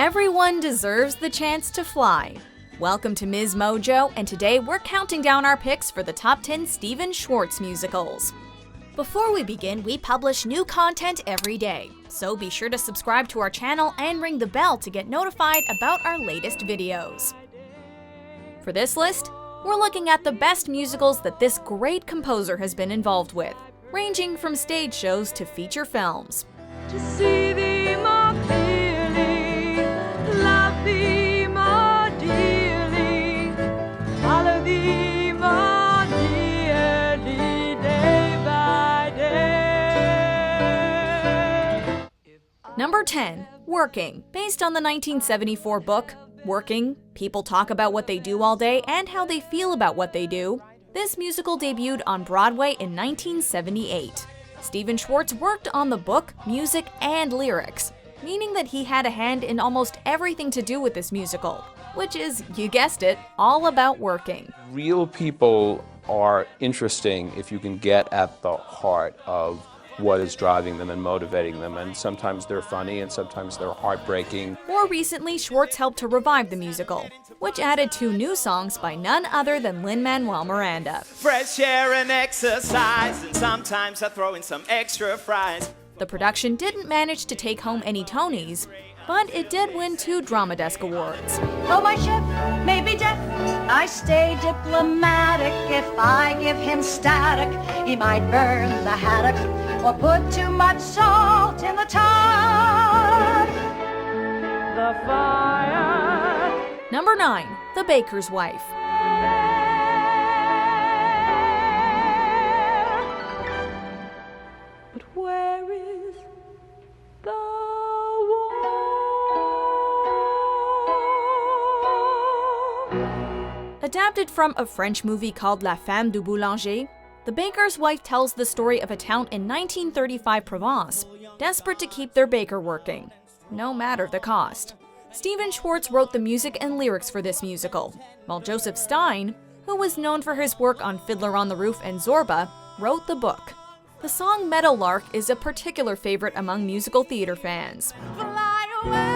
Everyone deserves the chance to fly. Welcome to MsMojo, and today we're counting down our picks for the top 10 Stephen Schwartz musicals. Before we begin, we publish new content every day, so be sure to subscribe to our channel and ring the bell to get notified about our latest videos. For this list, we're looking at the best musicals that this great composer has been involved with, ranging from stage shows to feature films. To see thee more clearly, love thee more dearly, follow thee more dearly day by day. Number 10, Working. Based on the 1974 book, Working, People Talk About What They Do All Day and How They Feel About What They Do, this musical debuted on Broadway in 1978. Stephen Schwartz worked on the book, music, and lyrics, meaning that he had a hand in almost everything to do with this musical, which is, you guessed it, all about working. Real people are interesting if you can get at the heart of what is driving them and motivating them, and sometimes they're funny and sometimes they're heartbreaking. More recently, Schwartz helped to revive the musical, which added 2 new songs by none other than Lin-Manuel Miranda. Fresh air and exercise, and sometimes I throw in some extra fries. The production didn't manage to take home any Tonys, but it did win 2 Drama Desk Awards. Though my ship may be deaf, I stay diplomatic. If I give him static, he might burn the haddock or put too much salt in the tide. The fire. Number 9, The Baker's Wife. But where is the war? Adapted from a French movie called La Femme du Boulanger, The Baker's Wife tells the story of a town in 1935 Provence, desperate to keep their baker working, no matter the cost. Stephen Schwartz wrote the music and lyrics for this musical, while Joseph Stein, who was known for his work on Fiddler on the Roof and Zorba, wrote the book. The song Meadowlark is a particular favorite among musical theater fans. Fly away,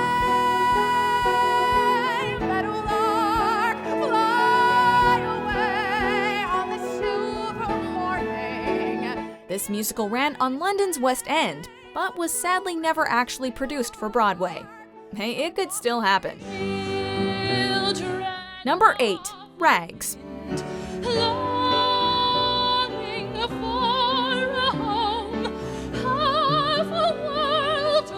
Meadowlark, fly away on this silver morning. This musical ran on London's West End, but was sadly never actually produced for Broadway. Hey, it could still happen. Number 8, Rags. Longing for a home, half a world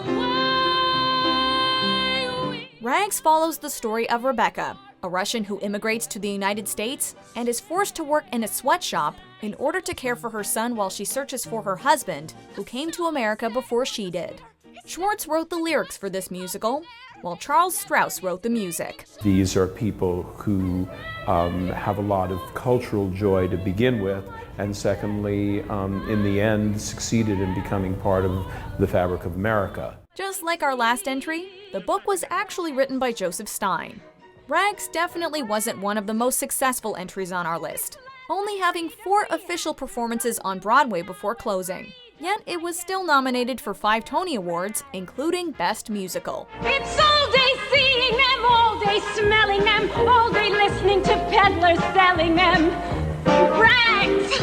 away. Rags follows the story of Rebecca, a Russian who immigrates to the United States and is forced to work in a sweatshop in order to care for her son while she searches for her husband, who came to America before she did. Schwartz wrote the lyrics for this musical, while Charles Strouse wrote the music. These are people who have a lot of cultural joy to begin with, and secondly, in the end, succeeded in becoming part of the fabric of America. Just like our last entry, the book was actually written by Joseph Stein. Rags definitely wasn't one of the most successful entries on our list, only having 4 official performances on Broadway before closing. Yet it was still nominated for 5 Tony Awards, including Best Musical. It's all day seeing them, all day smelling them, all day listening to peddlers selling them. Rags!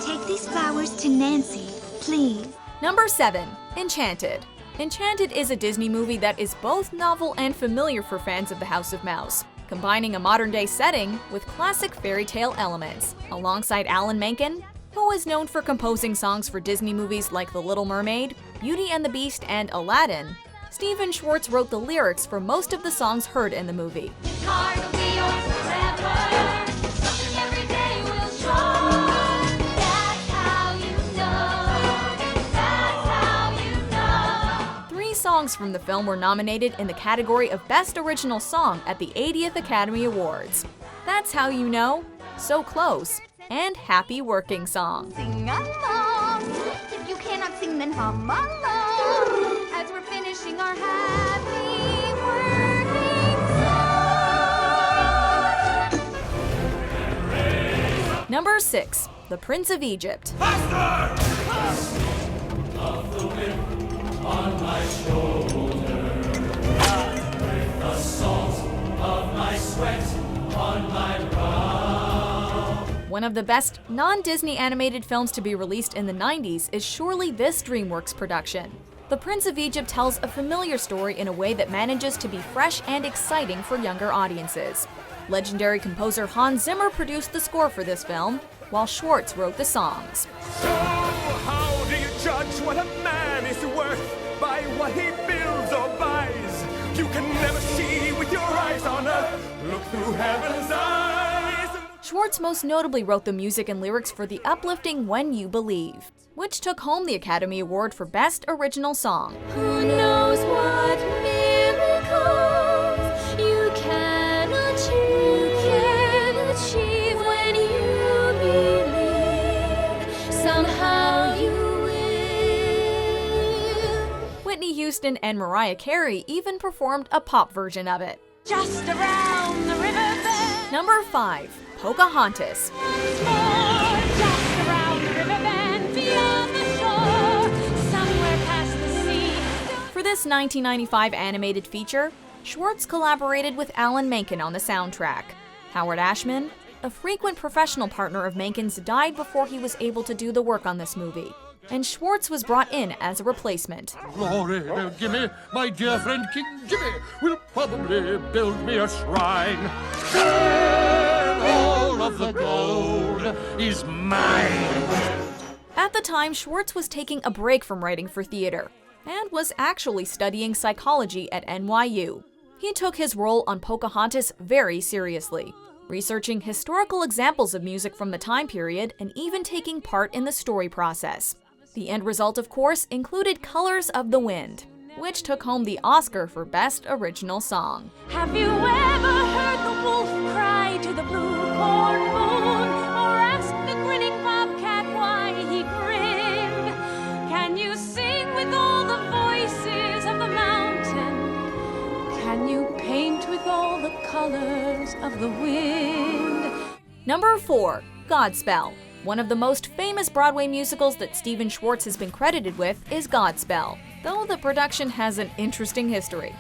Take these flowers to Nancy, please. Number 7, Enchanted. Enchanted is a Disney movie that is both novel and familiar for fans of the House of Mouse, combining a modern-day setting with classic fairy tale elements. Alongside Alan Menken, who is known for composing songs for Disney movies like The Little Mermaid, Beauty and the Beast, and Aladdin, Stephen Schwartz wrote the lyrics for most of the songs heard in the movie. Three songs from the film were nominated in the category of Best Original Song at the 80th Academy Awards. That's How You Know, So Close, and Happy Working Song. Sing along. If you cannot sing, then hum along. As we're finishing our happy working song. Number 6, The Prince of Egypt. Of the whip on my shoulder. One of the best non-Disney animated films to be released in the 90s is surely this DreamWorks production. The Prince of Egypt tells a familiar story in a way that manages to be fresh and exciting for younger audiences. Legendary composer Hans Zimmer produced the score for this film, while Schwartz wrote the songs. So how do you judge what a man is worth? By what he builds or buys? You can never see with your eyes on earth. Look through heaven's eyes. Schwartz most notably wrote the music and lyrics for the uplifting When You Believe, which took home the Academy Award for Best Original Song. Who knows what miracles you can achieve when you believe. Somehow you will. Whitney Houston and Mariah Carey even performed a pop version of it. Just around the riverbed. Number 5. Pocahontas. Once more, just around the riverbed, beyond the shore, somewhere past the sea. For this 1995 animated feature, Schwartz collaborated with Alan Menken on the soundtrack. Howard Ashman, a frequent professional partner of Menken's, died before he was able to do the work on this movie, and Schwartz was brought in as a replacement. Glory, Jimmy, my dear friend King Jimmy, will probably build me a shrine. Then all of the gold is mine. At the time, Schwartz was taking a break from writing for theater and was actually studying psychology at NYU. He took his role on Pocahontas very seriously, researching historical examples of music from the time period and even taking part in the story process. The end result, of course, included Colors of the Wind, which took home the Oscar for Best Original Song. Have you ever heard the wolf cry to the blue corn moon, or asked the grinning bobcat why he grinned? Can you sing with all the voices of the mountain? Can you paint with all the colors of the wind? Number 4. Godspell. One of the most famous Broadway musicals that Stephen Schwartz has been credited with is Godspell, though the production has an interesting history.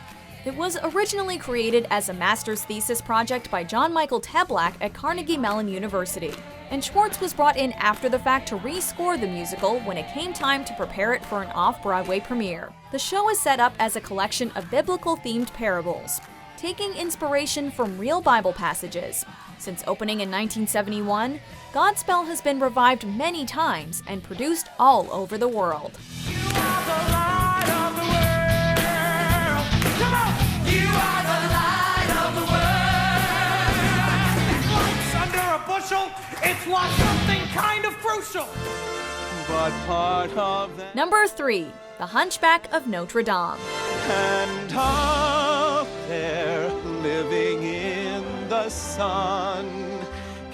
It was originally created as a master's thesis project by John Michael Teblack at Carnegie Mellon University, and Schwartz was brought in after the fact to rescore the musical when it came time to prepare it for an off-Broadway premiere. The show is set up as a collection of biblical-themed parables, taking inspiration from real Bible passages. Since opening in 1971, Godspell has been revived many times and produced all over the world. You are the light of the world. Come on! You are the light of the world. Lights under a bushel. It's what something kind of crucial. But part of that. Number 3. The Hunchback of Notre Dame. And up there, living in the sun,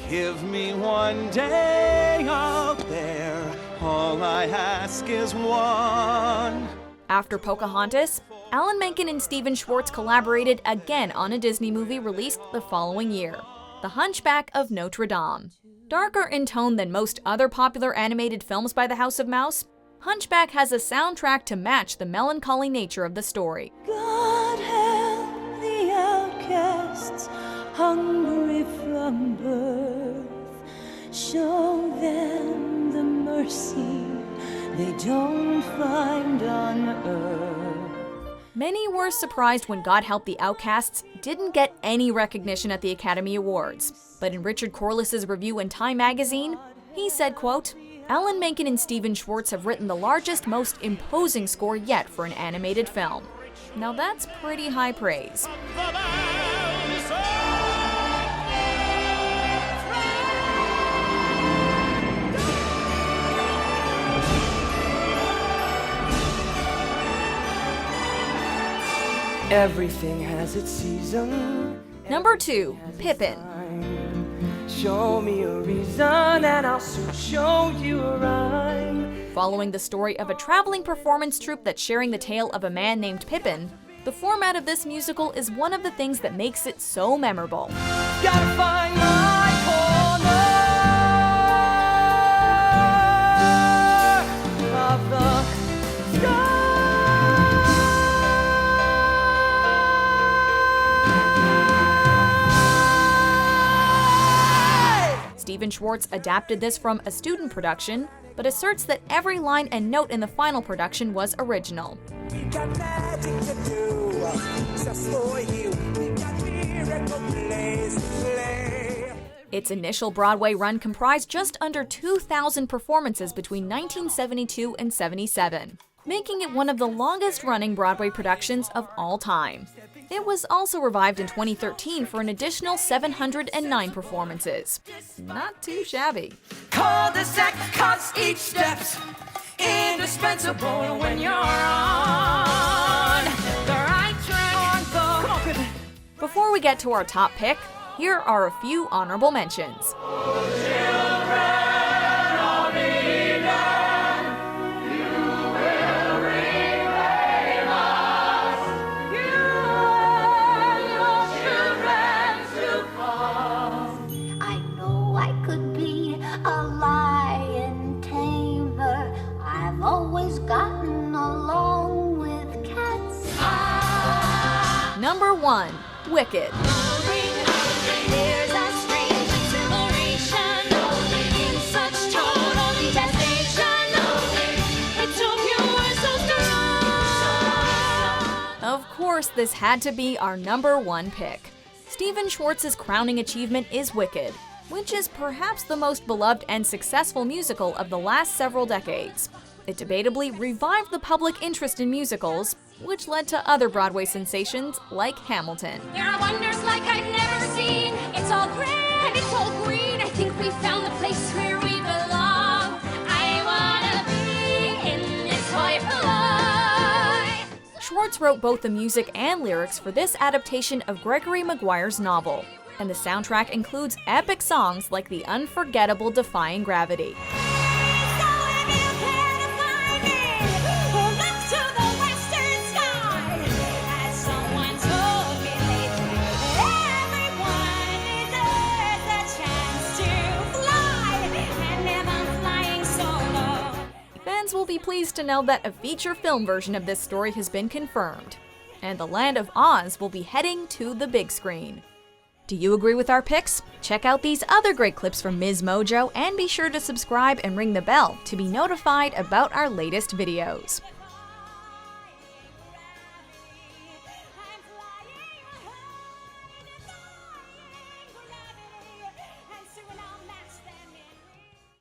give me one day up there, all I ask is one. After Pocahontas, Alan Menken and Stephen Schwartz collaborated again on a Disney movie released the following year, The Hunchback of Notre Dame. Darker in tone than most other popular animated films by the House of Mouse, Hunchback has a soundtrack to match the melancholy nature of the story. God help the outcasts, hungry from birth. Show them the mercy they don't find on earth. Many were surprised when God Help the Outcasts didn't get any recognition at the Academy Awards. But in Richard Corliss's review in Time magazine, he said, quote, Alan Menken and Stephen Schwartz have written the largest, most imposing score yet for an animated film. Now that's pretty high praise. Everything has its season. Number 2. Pippin. Show me a reason and I'll soon show you a rhyme. Following the story of a traveling performance troupe that's sharing the tale of a man named Pippin, the format of this musical is one of the things that makes it so memorable. Gotta find my corner of the sky. Stephen Stephen Schwartz adapted this from a student production, but asserts that every line and note in the final production was original. We got magic to do, just for you. We got miracle plays to play. Its initial Broadway run comprised just under 2,000 performances between 1972 and 77, making it one of the longest-running Broadway productions of all time. It was also revived in 2013 for an additional 709 performances. Not too shabby. Cul-de-sac, 'cause each step's indispensable when you're on the right track. Come on, Pippin. Before we get to our top pick, here are a few honorable mentions. I know I could be a lion tamer. I've always gotten along with cats. Number 1, Wicked. There's a strange exhilaration in such total detestation. It's so pure, so strong. Of course, this had to be our number 1 pick. Stephen Schwartz's crowning achievement is Wicked, which is perhaps the most beloved and successful musical of the last several decades. It debatably revived the public interest in musicals, which led to other Broadway sensations like Hamilton. There are wonders like I've never seen. It's all grand, it's all green. I think we found the place where we belong. I wanna be in this firefly. Schwartz wrote both the music and lyrics for this adaptation of Gregory Maguire's novel, and the soundtrack includes epic songs like the unforgettable Defying Gravity. Fans will be pleased to know that a feature film version of this story has been confirmed, and the Land of Oz will be heading to the big screen. Do you agree with our picks? Check out these other great clips from MsMojo and be sure to subscribe and ring the bell to be notified about our latest videos.